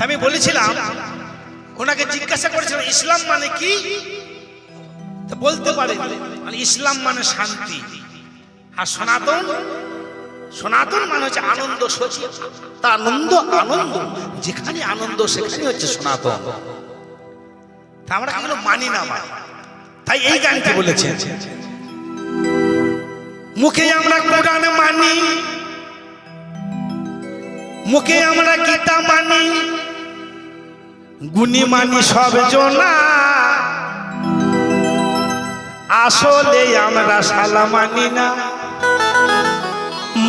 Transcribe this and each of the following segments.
আমি বলেছিলাম, ওনাকে জিজ্ঞাসা করেছিলাম ইসলাম মানে কি, তো বলতে পারে ইসলাম মানে শান্তি, আর সনাতন সনাতন মানে হচ্ছে আনন্দ সচিব, তা আনন্দ আনন্দ যেখানে আনন্দ সেখানে হচ্ছে সনাতন। তা আমরা এগুলো মানি না, তাই এই গানটি বলেছে, মুখে আমরা কোরআন মানি, মুখে আমরা গীতা মানি, গুণী মানি সব জনা, আসলে আমরা শালা মানি না,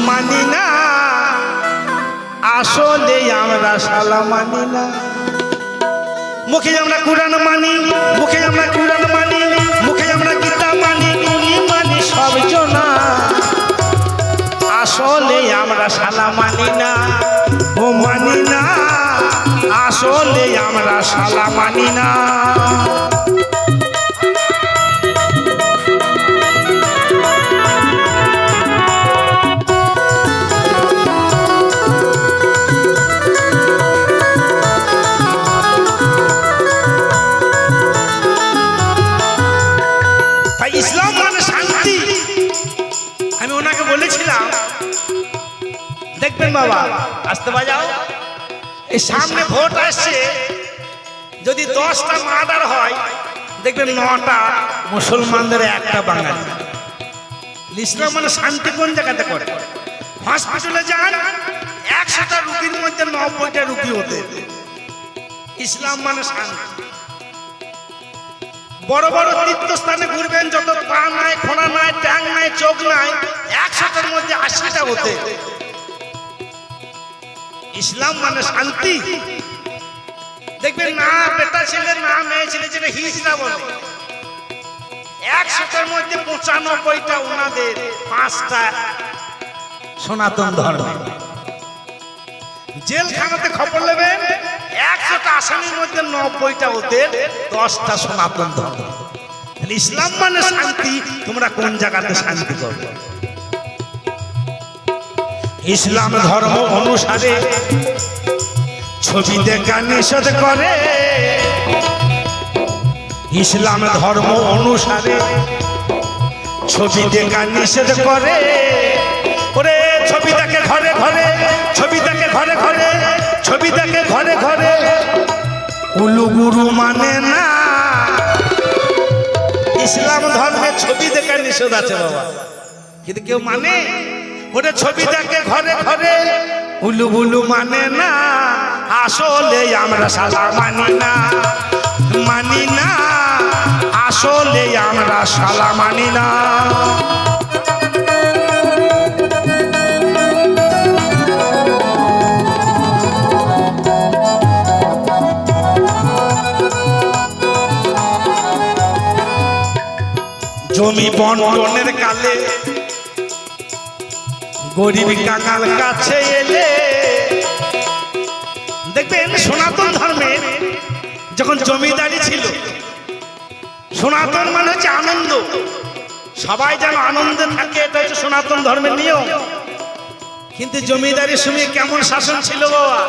মানি না, আসলে আমরা শালা মানি না। মুখে আমরা কোরআন মানি, মুখে আমরা কোরআন মানি, মুখে আমরা গীতা মানি, গুণী মানি সব জনা, আসলে আমরা শালা মানি না, ও মানি না, আসলে আমরা শালা মানি না। তাই ইসলাম মানে শান্তি। আমি ওনাকে বলেছিলাম, দেখবেন বাবা আসতে বাজাও, এই সামনে ভোট আসছে, যদি 10টা মার্ডার হয় দেখবেন 9টা মুসলমানদের, একটা বাঙালি। ইসলাম মানে শান্তি কোন জায়গাতে করে? হসপিটালে যান, 100টা রোগীর মধ্যে 90টা রোগী হতে, ইসলাম মানে শান্তি। বড় বড় তীর্থস্থানে ঘুরবেন, যত পা নাই, খোনা নাই, ট্যাং নাই, চোখ নাই, 100টার মধ্যে 80টা হতে। ইসলাম মানে শান্তি। দেখবেন না বেটা ছেলে, না মেয়ে ছেলে, যেটা হিজড়া বলে, 100টার মধ্যে 95টা ওনাদের, 5টা সনাতন ধর্ম। জেলখানাতে খবর নেবেন, 100টা আসামির মধ্যে 90টা ওদের, 10টা সনাতন ধর্ম। ইসলাম মানে শান্তি। তোমরা কোন জায়গাতে শান্তি করবে? ইসলাম ধর্ম অনুসারে ছবি দেখা নিষেধ করে, ইসলাম ধর্ম অনুসারে ছবি দেখা নিষেধ করে। ওরে ছবি দেখে ঘরে ঘরে, ছবি দেখে ঘরে ঘরে, ছবি দেখে ঘরে ঘরে, উলু গুরু মানে না। ইসলাম ধর্মে ছবি দেখা নিষেধ আছে বাবা, কিন্তু কেউ মানে? ওরে ছবি দেখে ঘরে ঘরে, উলু বুলু মানে না, আসলে আমরা শালা মানি না, মানি না, আসলে আমরা শালা মানি না। জমি বন্টনের কালে গরিব কাঙাল কাছে এলে, দেখবেন সনাতন ধর্মের যখন জমিদারি ছিল, সনাতন মানে হচ্ছে আনন্দ, সবাই যেন আনন্দে থাকে, এটা হচ্ছে সনাতন ধর্মের নিয়ম। কিন্তু জমিদারির সময় কেমন শাসন ছিল বাবা?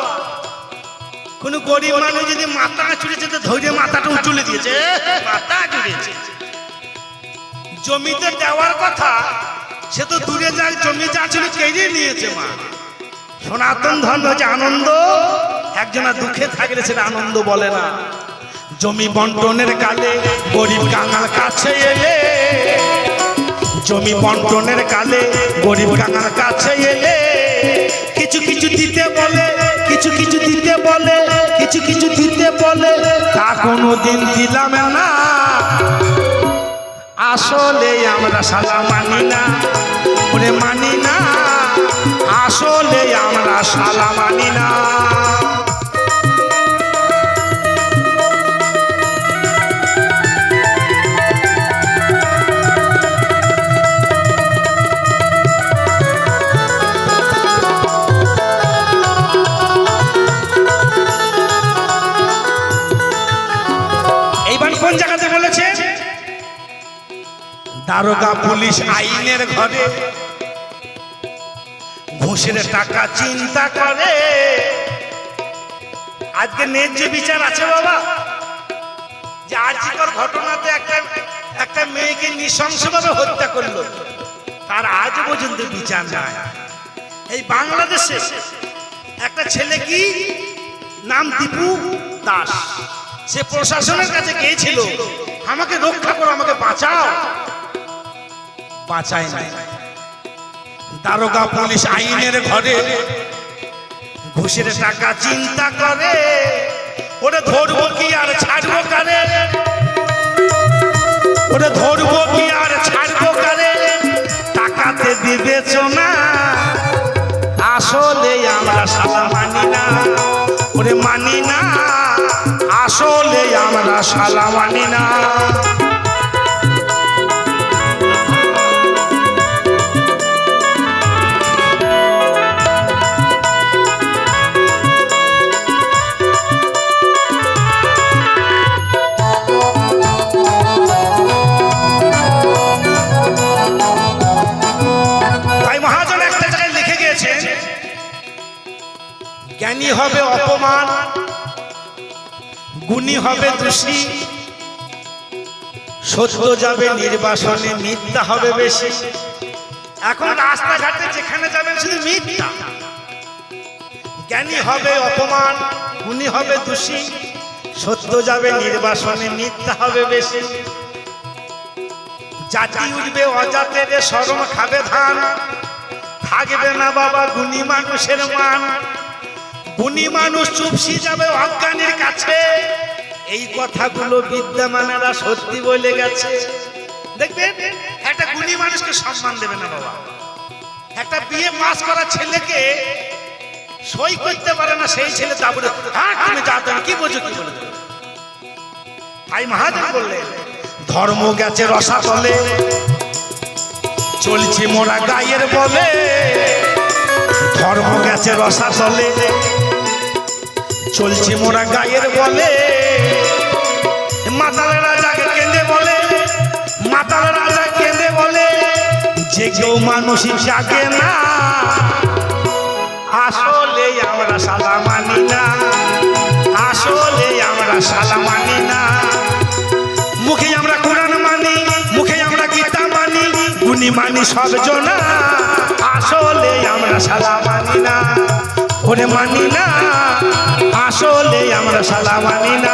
কোন গরিব মানুষ যদি মাথা চুড়েছে তো ধৈর্য মাথাটা উঁচুলে দিয়েছে, মাথা চুড়েছে। জমিতে দেওয়ার কথা, সে তো দূরে যায়, জমি যা ছিল কেড়ে নিয়েছে মা। সনাতন ধর্ম হচ্ছে আনন্দ। একজনা দুঃখে থাকলে সেটা আনন্দ বলে না। জমি বন্টনের কালে গরিব কাঙাল কাছে এলে, জমি বন্টনের কালে গরিব কাঙাল কাছে এলে, কিছু কিছু দিতে বলে, কিছু কিছু দিতে বলে, কিছু কিছু দিতে বলে, তা কোনোদিন দিলাম না, আসলে আমরা শালা মানি না, ওরে মানি না, আসলে আমরা শালা মানি না। এইবার কোন জায়গাতে বলেছে? দারোগা পুলিশ আইনের ঘরে ঘুষের টাকা চিন্তা করে, আজকে ন্যায্য বিচার আছে বাবা? যে আজকের ঘটনাতে একটা মেয়েকে নৃশংসভাবে হত্যা করলো, তার আজ পর্যন্ত বিচার নাই। এই বাংলাদেশে একটা ছেলে কি নাম দীপু দাস, সে প্রশাসনের কাছে গিয়েছিল, আমাকে রক্ষা করো, আমাকে বাঁচাও, বাঁচায় না। দারোগা পুলিশ আইনের ঘরে ঘুষের টাকা চিন্তা করে, ওরে ধরবো কি আর ছাড়বো কারে, ওরে ধরবো কি আর ছাড়বো কারে, টাকাতে বিবেচনা, আসলে আমরা শালা মানি না, ওরে মানি না, আসলে আমরা শালা মানি না। জ্ঞানী হবে অপমান, গুণী হবে দোষী, সত্য যাবে নির্বাসনে, মিথ্যা হবে বেশি। এখন রাস্তাঘাটে যেখানে যাবেন শুধু মিথ্যা। জ্ঞানী হবে অপমান, গুণী হবে দোষী, সত্য যাবে নির্বাসনে, মিথ্যা হবে বেশি। জাতি উঠবে অজাতের, শরম খাবে ধান, থাকবে না বাবা গুণী মানুষের মান। গুণী মানুষ চুপসি যাবে অজ্ঞানীর কাছে, এই কথাগুলো বিদ্যমানেরা সত্যি বলে গেছে। দেখবেন একটা গুণী মানুষকে সম্মান দেবে না বাবা। একটা বিয়ে পাস করা ছেলেকে সই করতে পারে না, সেই ছেলে দাবড়ে, হ্যাঁ তুমি যা, তুমি কি বোঝো, কি বলে দেবে। ভাই মহাজন বললেন, ধর্ম গেছে রসাতলে, চলছে মোরা গায়ের বলে, ধর্ম গেছে রসাতলে, চলছে মোরা গায়ের বলে। মাতাল রাজাকে কেঁদে বলে, মাতাল রাজা কেঁদে বলে, যে কেউ মানুষ জাগে না, আসলে আমরা শালা মানি না, আসলে আমরা শালা মানি না। মুখে আমরা কোরআন মানি, মুখে আমরা গীতা মানি, গুণী মানি সব জনা, আসলে আমরা শালা মানি না, ওরে মানি না, আসলে আমরা শালা মানি না।